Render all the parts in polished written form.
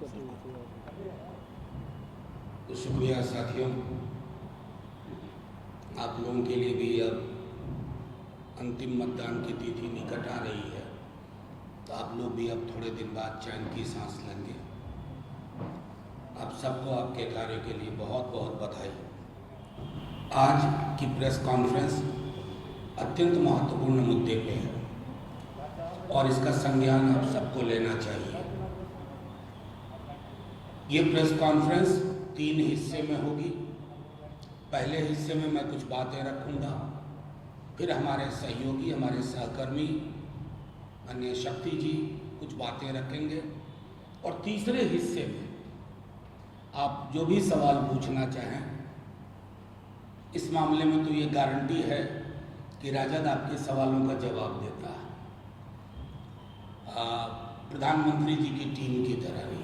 तो शुक्रिया साथियों, आप लोगों के लिए भी अब अंतिम मतदान की तिथि निकट आ रही है, तो आप लोग भी अब थोड़े दिन बाद चैन की सांस लेंगे। आप सबको आपके कार्य के लिए बहुत बहुत बधाई। आज की प्रेस कॉन्फ्रेंस अत्यंत महत्वपूर्ण मुद्दे पे है और इसका संज्ञान आप सबको लेना चाहिए। ये प्रेस कॉन्फ्रेंस 3 हिस्से में होगी। पहले हिस्से में मैं कुछ बातें रखूंगा, फिर हमारे सहयोगी, हमारे सहकर्मी अन्य शक्ति जी कुछ बातें रखेंगे और तीसरे हिस्से में आप जो भी सवाल पूछना चाहें, इस मामले में तो ये गारंटी है कि राजद आपके सवालों का जवाब देता है, प्रधानमंत्री जी की टीम की तरह ही।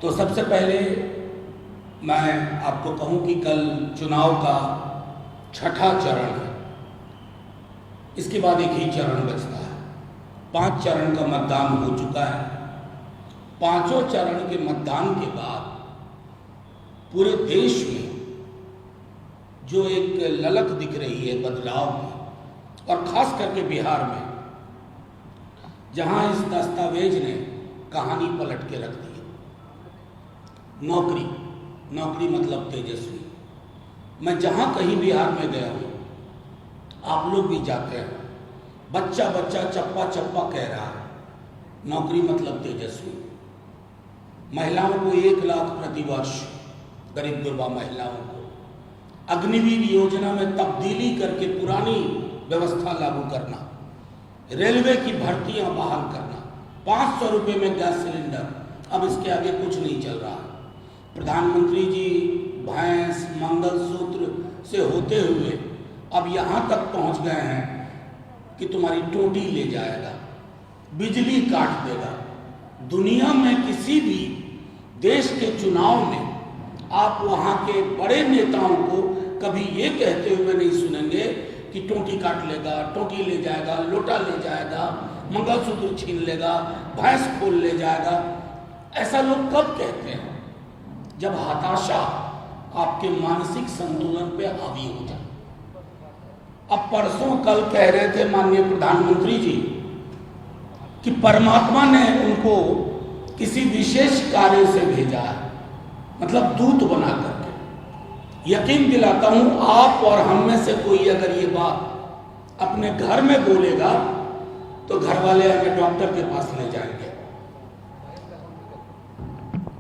तो सबसे पहले मैं आपको कहूं कि कल चुनाव का 6ठा चरण है। इसके बाद एक ही चरण बचता है। 5 चरण का मतदान हो चुका है। 5 चरण के मतदान के बाद पूरे देश में जो एक ललक दिख रही है बदलाव की, और खास करके बिहार में, जहां इस दस्तावेज ने कहानी पलट के रख दी। नौकरी मतलब तेजस्वी। मैं जहां कहीं बिहार में गया हूं, आप लोग भी जाते हैं, बच्चा बच्चा चप्पा चप्पा कह रहा है नौकरी मतलब तेजस्वी। महिलाओं को 1 लाख प्रति वर्ष, गरीब गुरबा महिलाओं को अग्निवीर योजना में तब्दीली करके पुरानी व्यवस्था लागू करना, रेलवे की भर्तियां बहाल करना, 500 रुपये में गैस सिलेंडर, अब इसके आगे कुछ नहीं चल रहा। प्रधानमंत्री जी भैंस मंगलसूत्र से होते हुए अब यहाँ तक पहुँच गए हैं कि तुम्हारी टोटी ले जाएगा, बिजली काट देगा। दुनिया में किसी भी देश के चुनाव में आप वहाँ के बड़े नेताओं को कभी ये कहते हुए नहीं सुनेंगे कि टोटी काट लेगा, टोटी ले जाएगा, लोटा ले जाएगा, मंगलसूत्र छीन लेगा, भैंस खोल ले जाएगा। ऐसा लोग कब कहते हैं? जब हताशा आपके मानसिक संतुलन पे हावी हो जाए। अब परसों कल कह रहे थे माननीय प्रधानमंत्री जी कि परमात्मा ने उनको किसी विशेष कार्य से भेजा है, मतलब दूत बना करके। यकीन दिलाता हूं, आप और हम में से कोई अगर ये बात अपने घर में बोलेगा तो घर वाले हमें डॉक्टर के पास ले जाएंगे,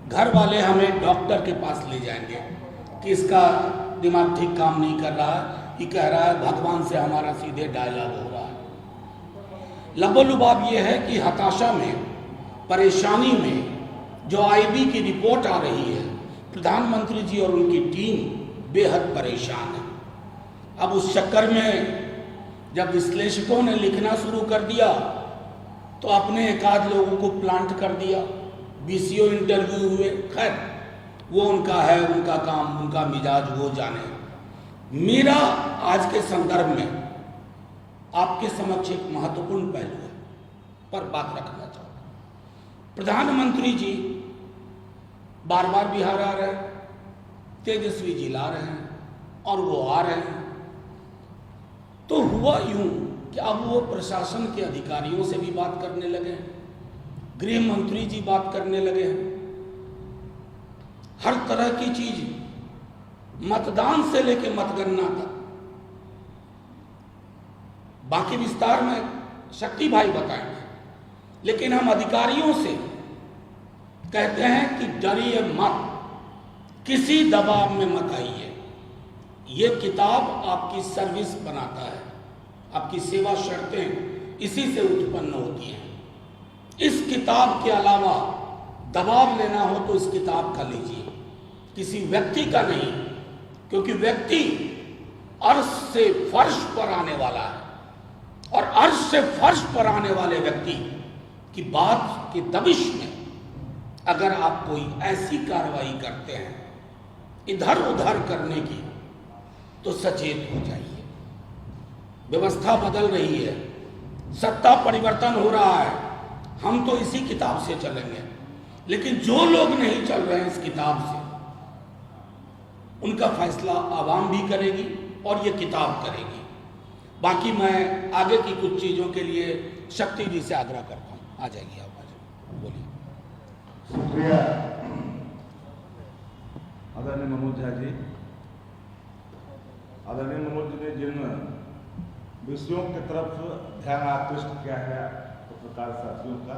घर वाले हमें डॉक्टर के पास ले जाएंगे कि इसका दिमाग ठीक काम नहीं कर रहा है, ये कह रहा है भगवान से हमारा सीधे डायलॉग हो रहा है। लबोलुबाब ये है कि हताशा में, परेशानी में जो आईबी की रिपोर्ट आ रही है, प्रधानमंत्री जी और उनकी टीम बेहद परेशान है। अब उस चक्कर में जब विश्लेषकों ने लिखना शुरू कर दिया तो अपने एकाध लोगों को प्लांट कर दिया, बीसीओ इंटरव्यू हुए। खैर वो उनका है, उनका काम, उनका मिजाज, वो जाने। मेरा आज के संदर्भ में आपके समक्ष एक महत्वपूर्ण पहलू है पर बात रखना चाहूँगा। प्रधानमंत्री जी बार बार बिहार आ रहे हैं, तेजस्वी जी ला रहे हैं और वो आ रहे हैं। तो हुआ यूं कि अब वो प्रशासन के अधिकारियों से भी बात करने लगे, गृह मंत्री जी बात करने लगे हैं। हर तरह की चीज, मतदान से लेके मतगणना तक। बाकी विस्तार में शक्ति भाई बताएंगे, लेकिन हम अधिकारियों से कहते हैं कि डरिए मत, किसी दबाव में मत आइए। ये किताब आपकी सर्विस बनाता है, आपकी सेवा शर्तें इसी से उत्पन्न होती हैं। इस किताब के अलावा दबाव लेना हो तो इस किताब का लीजिए, किसी व्यक्ति का नहीं, क्योंकि व्यक्ति अर्श से फर्श पर आने वाला है और अर्श से फर्श पर आने वाले व्यक्ति की बात के दबिश में अगर आप कोई ऐसी कार्रवाई करते हैं इधर उधर करने की, तो सचेत हो जाइए। व्यवस्था बदल रही है, सत्ता परिवर्तन हो रहा है, हम तो इसी किताब से चलेंगे। लेकिन जो लोग नहीं चल रहे हैं इस किताब से, उनका फैसला आवाम भी करेगी और ये किताब करेगी। बाकी मैं आगे की कुछ चीज़ों के लिए शक्ति जी से आग्रह करता हूँ। आ जाइए आप, आ जाइए, बोलिए। शुक्रिया आदरणीय मनोज झा जी। आदरणीय मनोज जी ने जिन विषयों की तरफ ध्यान आकृष्ट किया है पत्रकार साथियों का,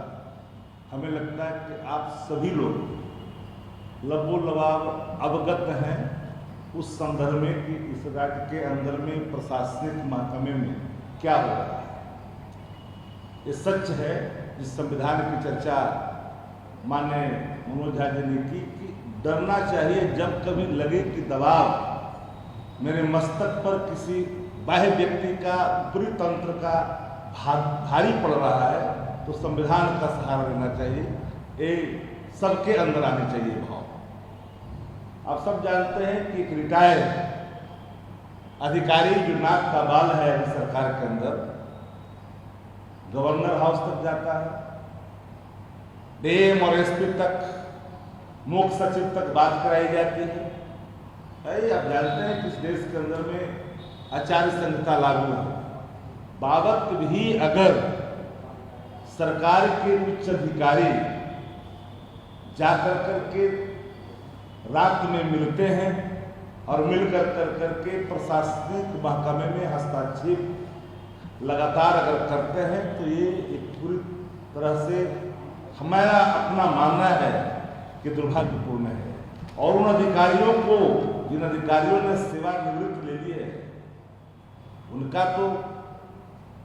हमें लगता है कि आप सभी लोग लबो-लबाब अवगत हैं उस संदर्भ में कि इस राज्य के अंदर में प्रशासनिक महकमे में क्या हो रहा है। ये सच है, जिस संविधान की चर्चा माननीय मनोज झा जी ने की कि डरना चाहिए जब कभी लगे कि दबाव मेरे मस्तक पर किसी बाह्य व्यक्ति का, पूरी तंत्र का भारी पड़ रहा है, तो संविधान का सहारा लेना चाहिए। ये सबके अंदर आने चाहिए भाव। आप सब जानते हैं कि एक रिटायर्ड अधिकारी जो नाक का बाल है सरकार के अंदर, गवर्नर हाउस तक जाता है, डीएम और एसपी तक, मुख्य सचिव तक बात कराई जाती है। आप जानते हैं कि इस देश के अंदर में आचार संहिता लागू है, बावत भी अगर सरकार के उच्च अधिकारी जाकर करके रात में मिलते हैं और मिलकर करके प्रशासनिक महकमे में हस्तक्षेप लगातार अगर करते हैं, तो ये एक पूरी तरह से हमारा अपना मानना है कि दुर्भाग्यपूर्ण है। और उन अधिकारियों को, जिन अधिकारियों ने सेवानिवृत्ति ले ली है, उनका तो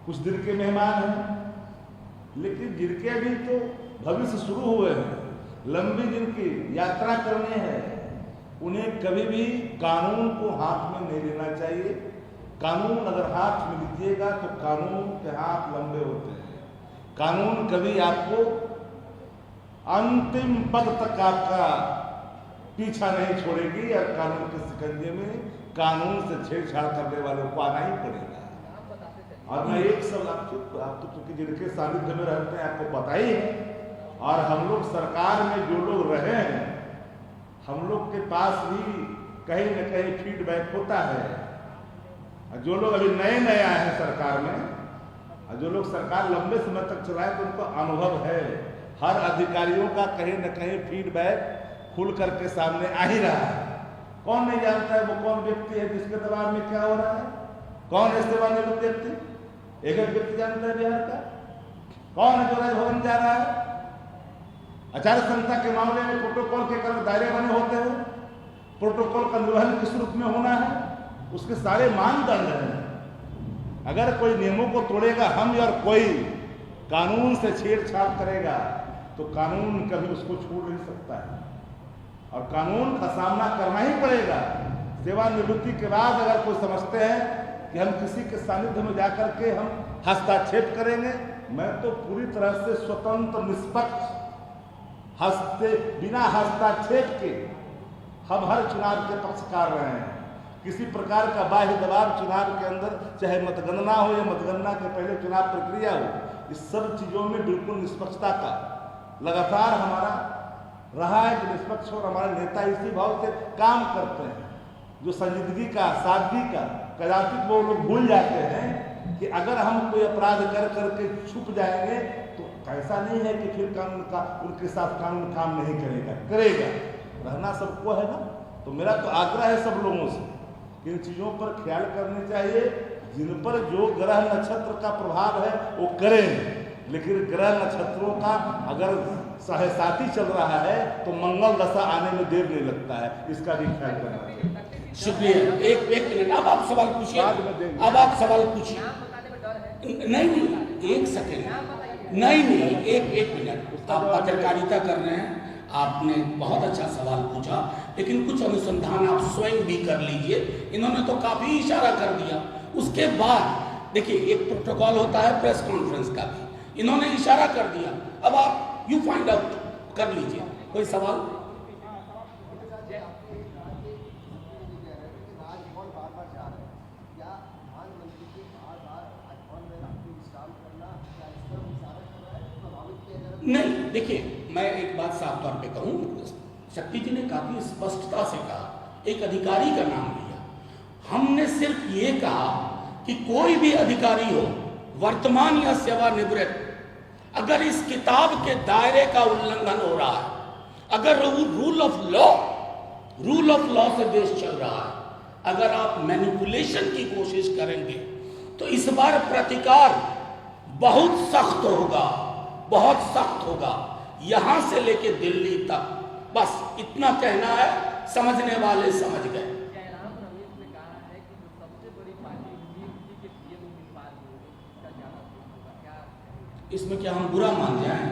कुछ दिन के मेहमान हैं, लेकिन जिनके अभी तो भविष्य शुरू हुए हैं, लंबी जिनकी यात्रा करनी है, उन्हें कभी भी कानून को हाथ में नहीं लेना चाहिए। कानून अगर हाथ में लीजिएगा तो कानून के हाथ लंबे होते हैं। कानून कभी आपको अंतिम पद तक आपका पीछा नहीं छोड़ेगी, और कानून के शिकंजे में कानून से छेड़छाड़ करने वालों को आना ही पड़ेगा। और मैं एक सब आप तो चूंकि जिनके सानिध्य में रहते हैं आपको पता ही है, और हम लोग सरकार में जो लोग रहे हैं, हम लोग के पास भी कहीं न कहीं फीडबैक होता है। जो लोग अभी नए नए आए हैं सरकार में, और जो लोग सरकार लंबे समय तक चलाए, तो उनको अनुभव है। हर अधिकारियों का कहीं न कहीं फीडबैक खुल करके सामने आ ही रहा है। कौन नहीं जानता है वो कौन व्यक्ति है जिसके दबाव में क्या हो रहा है? कौन है सेवानिवृत्त व्यक्ति? एक व्यक्ति जानता है बिहार का? कौन है जो राजभवन जा रहा है? आचार संहिता के मामले में प्रोटोकॉल के कारण दायरे बने होते हैं, प्रोटोकॉल का निर्वहन किस रूप में होना है, उसके सारे मानदंड हैं। अगर कोई नियमों को तोड़ेगा, हम या कोई कानून से छेड़छाड़ करेगा, तो कानून कभी उसको छोड़ नहीं सकता है, और कानून का सामना करना ही पड़ेगा। सेवानिवृत्ति के बाद अगर कोई समझते हैं कि हम किसी के सानिध्य में जाकर के हम हस्तक्षेप करेंगे, मैं तो पूरी तरह से स्वतंत्र निष्पक्ष बिना हस्तक्षेप के हम हर चुनाव के पक्षकार रहे हैं। किसी प्रकार का बाह्य दबाव चुनाव के अंदर, चाहे मतगणना हो या मतगणना के पहले चुनाव प्रक्रिया हो, इस सब चीज़ों में बिल्कुल निष्पक्षता का लगातार हमारा रहा है कि निष्पक्ष और हमारे नेता इसी भाव से काम करते हैं। जो संजीदगी का, सादगी का, कदाचित वो लोग भूल जाते हैं कि अगर हम कोई अपराध कर करके छुप जाएंगे तो ऐसा नहीं है कि फिर कानून का उनके साथ कानून काम नहीं करेगा, करेगा। रहना सबको है ना। तो मेरा तो आग्रह है सब लोगों से कि इन चीज़ों पर ख्याल करने चाहिए। जिन पर जो ग्रह नक्षत्र का प्रभाव है वो करें, लेकिन ग्रह नक्षत्रों का अगर साथी चल रहा है तो मंगल दशा आने में देर नहीं लगता है, इसका भी ख्याल करना चाहिए। शुक्रिया। एक मिनट, अब आप सवाल पूछिए। अब आप सवाल पूछिए। नहीं, एक सेकेंड, नहीं, एक मिनट। आप पत्रकारिता कर रहे हैं, आपने बहुत अच्छा सवाल पूछा, लेकिन कुछ अनुसंधान आप स्वयं भी कर लीजिए। इन्होंने तो काफी इशारा कर दिया। उसके बाद देखिए, एक प्रोटोकॉल होता है प्रेस कॉन्फ्रेंस का भी, इन्होंने इशारा कर दिया। अब आप यू फाइंड आउट कर लीजिए। कोई सवाल? नहीं, देखिए मैं एक बात साफ तौर पे कहूँ, शक्ति जी ने काफी स्पष्टता से कहा, एक अधिकारी का नाम लिया। हमने सिर्फ ये कहा कि कोई भी अधिकारी हो, वर्तमान या सेवानिवृत्त, अगर इस किताब के दायरे का उल्लंघन हो रहा है, अगर रूल ऑफ लॉ से देश चल रहा है, अगर आप मैनिपुलेशन की कोशिश करेंगे तो इस बार प्रतिकार बहुत सख्त होगा, बहुत सख्त होगा, यहां से लेके दिल्ली तक। बस इतना कहना है, समझने वाले समझ गए। इसमें क्या हम बुरा मान जाएं?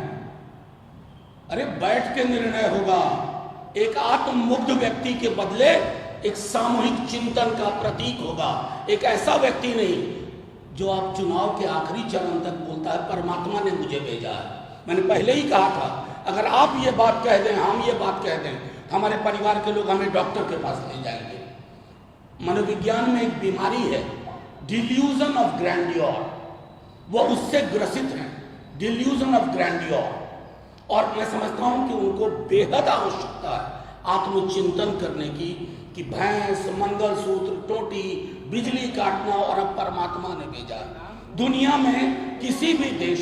अरे बैठ के निर्णय होगा। एक आत्ममुग्ध व्यक्ति के बदले एक सामूहिक चिंतन का प्रतीक होगा। एक ऐसा व्यक्ति नहीं जो आप चुनाव के आखिरी चरण तक बोलता है परमात्मा ने मुझे भेजा है। मैंने पहले ही कहा था, अगर आप ये बात कह दें, हम ये बात कह दें, हमारे परिवार के लोग हमें डॉक्टर के पास ले जाएंगे। मनोविज्ञान में एक बीमारी है, डिल्यूजन ऑफ ग्रैंडियोर, वो उससे ग्रसित हैं, डिल्यूजन ऑफ ग्रैंडियोर। और मैं समझता हूं कि उनको बेहद आवश्यकता है आत्मचिंतन करने की, कि भैंस, मंगलसूत्र, टोटी, बिजली काटना और अब परमात्मा ने भेजा। दुनिया में किसी भी देश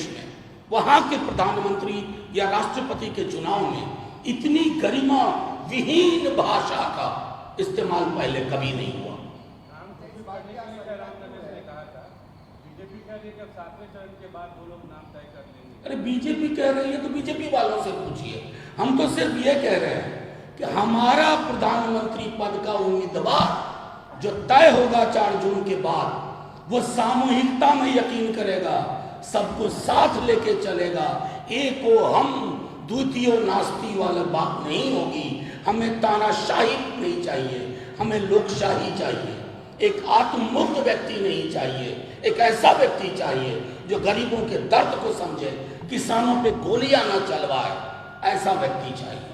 में वहां के प्रधानमंत्री या राष्ट्रपति के चुनाव में इतनी गरिमा विहीन भाषा का इस्तेमाल पहले कभी नहीं हुआ। अरे बीजेपी कह रही है तो बीजेपी वालों से पूछिए, हम तो सिर्फ ये कह रहे हैं कि हमारा प्रधानमंत्री पद का उम्मीदवार जो तय होगा 4 जून के बाद, वो सामूहिकता में यकीन करेगा, सबको साथ लेके चलेगा। एको हम द्वितीय नास्ती वाला बात नहीं होगी। हमें तानाशाही नहीं चाहिए, हमें लोकशाही चाहिए। एक आत्ममुक्त व्यक्ति नहीं चाहिए, एक ऐसा व्यक्ति चाहिए जो गरीबों के दर्द को समझे, किसानों पे गोलियां न चलवाए, ऐसा व्यक्ति चाहिए।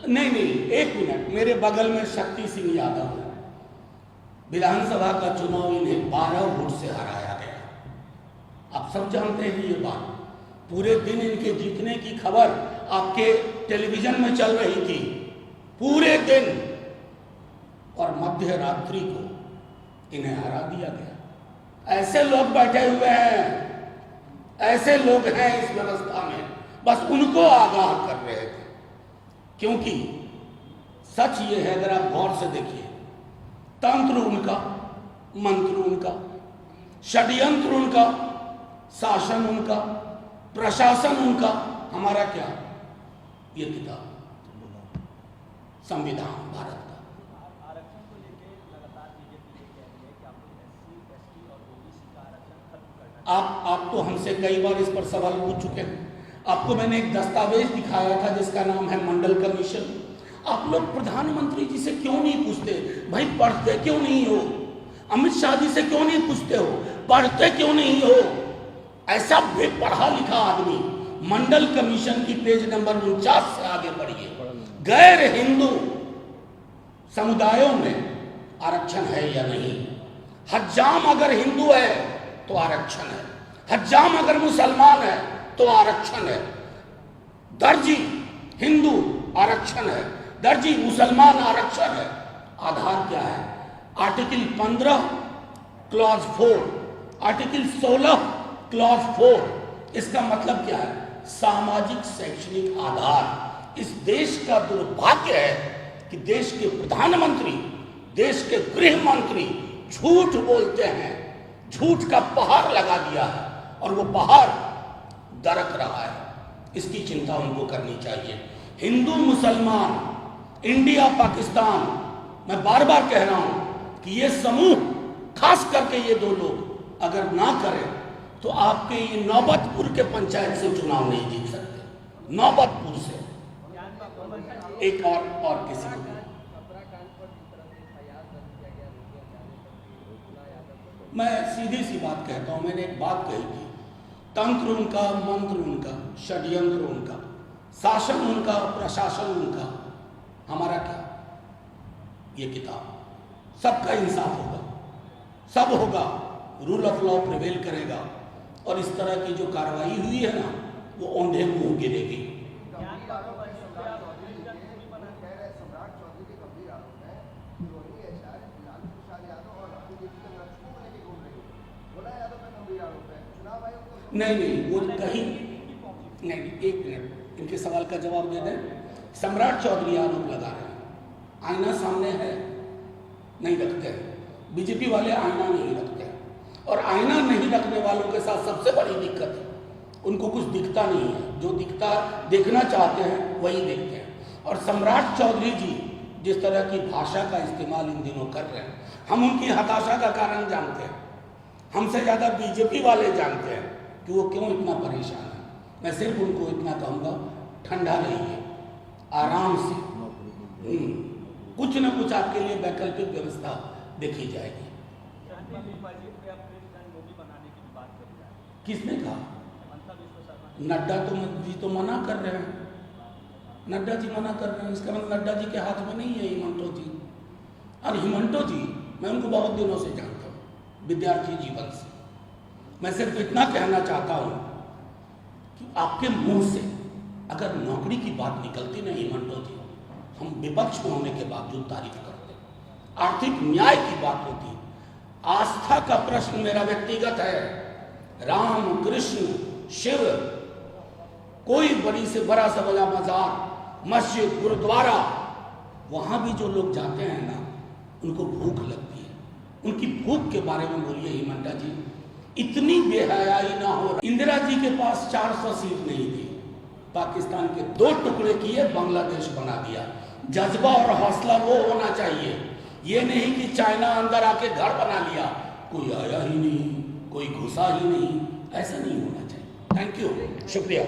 नहीं, एक मिनट, मेरे बगल में शक्ति सिंह यादव है, विधानसभा का चुनाव इन्हें 12 वोट से हराया गया। आप सब जानते हैं ये बात। पूरे दिन इनके जीतने की खबर आपके टेलीविजन में चल रही थी, पूरे दिन, और मध्य रात्रि को इन्हें हरा दिया गया। ऐसे लोग बैठे हुए हैं, ऐसे लोग हैं इस व्यवस्था में, बस उनको आगाह कर रहे थे। क्योंकि सच ये है, अगर आप गौर से देखिए, तंत्र उनका, मंत्र उनका, षड्यंत्र उनका, शासन उनका, प्रशासन उनका, हमारा क्या? ये किताब संविधान भारत का। आरक्षण को लेकर लगातार बीजेपी ये कह रही है कि आपको SC, ST और OBC का आरक्षण खत्म करना है। आप तो हमसे कई बार इस पर सवाल पूछ चुके हैं। आपको मैंने एक दस्तावेज दिखाया था जिसका नाम है मंडल कमीशन। आप लोग प्रधानमंत्री जी से क्यों नहीं पूछते, भाई पढ़ते क्यों नहीं हो? अमित शाह जी से क्यों नहीं पूछते हो, पढ़ते क्यों नहीं हो? ऐसा बेपढ़ा लिखा आदमी, मंडल कमीशन की पेज नंबर 49 से आगे बढ़िए। गैर हिंदू समुदायों में आरक्षण है या नहीं? हज्जाम अगर हिंदू है तो आरक्षण है, हज्जाम अगर मुसलमान है तो आरक्षण है, दर्जी हिंदू आरक्षण है, दर्जी मुसलमान आरक्षण है। आधार क्या है? Article 15 clause 4, article 16 clause 4। इसका मतलब क्या है? सामाजिक शैक्षणिक आधार। इस देश का दुर्भाग्य है कि देश के प्रधानमंत्री, देश के गृह मंत्री झूठ बोलते हैं, झूठ का पहाड़ लगा दिया है और वो पहाड़ दरक रहा है। इसकी चिंता उनको करनी चाहिए। हिंदू मुसलमान, इंडिया पाकिस्तान, मैं बार बार कह रहा हूं कि ये समूह, खास करके ये 2 लोग अगर ना करें तो आपके ये नौबतपुर के पंचायत से चुनाव नहीं जीत सकते। नौबतपुर से एक और किसी को। मैं सीधी सी बात कहता हूं, मैंने एक बात कही थी, तंत्र उनका, मंत्र उनका, षड्यंत्र उनका, शासन उनका, प्रशासन उनका, हमारा क्या? ये किताब। सबका इंसाफ होगा, सब होगा, रूल ऑफ लॉ प्रिवेल करेगा और इस तरह की जो कार्रवाई हुई है ना वो औंधे मुंह गिरेगी। नहीं वो कहीं नहीं, एक मिनट इनके सवाल का जवाब दे दें। सम्राट चौधरी आरोप लगा रहे हैं, आईना सामने है, नहीं रखते हैं। बीजेपी वाले आईना नहीं रखते हैं और आईना नहीं रखने वालों के साथ सबसे बड़ी दिक्कत है उनको कुछ दिखता नहीं है, जो दिखता देखना चाहते हैं वही देखते हैं। और सम्राट चौधरी जी जिस तरह की भाषा का इस्तेमाल इन दिनों कर रहे हैं, हम उनकी हताशा का कारण जानते हैं, हमसे ज़्यादा बीजेपी वाले जानते हैं कि वो क्यों इतना परेशान है। मैं सिर्फ उनको इतना कहूँगा, ठंडा रहिए, आराम से, कुछ न कुछ आपके लिए वैकल्पिक व्यवस्था देखी जाएगी। किसने कहा? नड्डा जी तो मना कर रहे हैं, नड्डा जी मना कर रहे हैं, इसका मतलब नड्डा जी के हाथ में नहीं है हिमंटो जी। और हिमंटो जी मैं उनको बहुत दिनों से जानता हूँ, विद्यार्थी जीवन से। मैं सिर्फ इतना कहना चाहता हूँ कि आपके मुंह से अगर नौकरी की बात निकलती ना हिमंटो जी, हम विपक्ष में होने के बावजूद तारीफ करते। आर्थिक न्याय की बात होती, आस्था का प्रश्न मेरा व्यक्तिगत है, राम कृष्ण शिव, कोई बड़ी से बड़ा से बड़ा मजार, मस्जिद, गुरुद्वारा, वहां भी जो लोग जाते हैं ना उनको भूख लगती है। उनकी भूख के बारे में बोलिए हिमंटा जी, इतनी बेहयाई ना हो। इंदिरा जी के पास 400 सीट नहीं थी, पाकिस्तान के 2 टुकड़े किए, बांग्लादेश बना दिया। जज्बा और हौसला वो होना चाहिए, ये नहीं कि चाइना अंदर आके घर बना लिया, कोई आया ही नहीं, कोई घुसा ही नहीं, ऐसा नहीं होना चाहिए। थैंक यू, शुक्रिया।